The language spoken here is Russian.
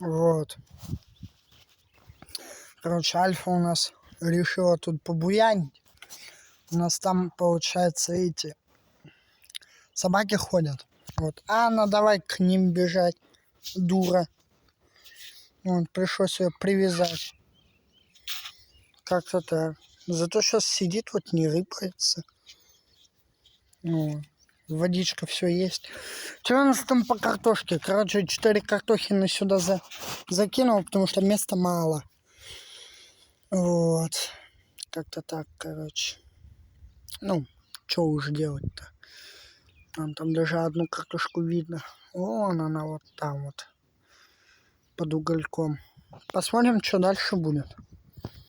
Вот. Короче, Альфа у нас решила тут побуянить. У нас там, получается, эти собаки ходят. Вот. А она давай к ним бежать. Дура. Вот, пришлось ее привязать. Как-то так. Зато сейчас сидит, вот не рыпается. Вот. Водичка, все есть. Что у нас там по картошке? Короче, 4 картохины сюда закинул, потому что места мало. Вот. Как-то так, короче. Ну, что уже делать-то? Там даже одну картошку видно. Вон она вот там вот. Под угольком. Посмотрим, что дальше будет.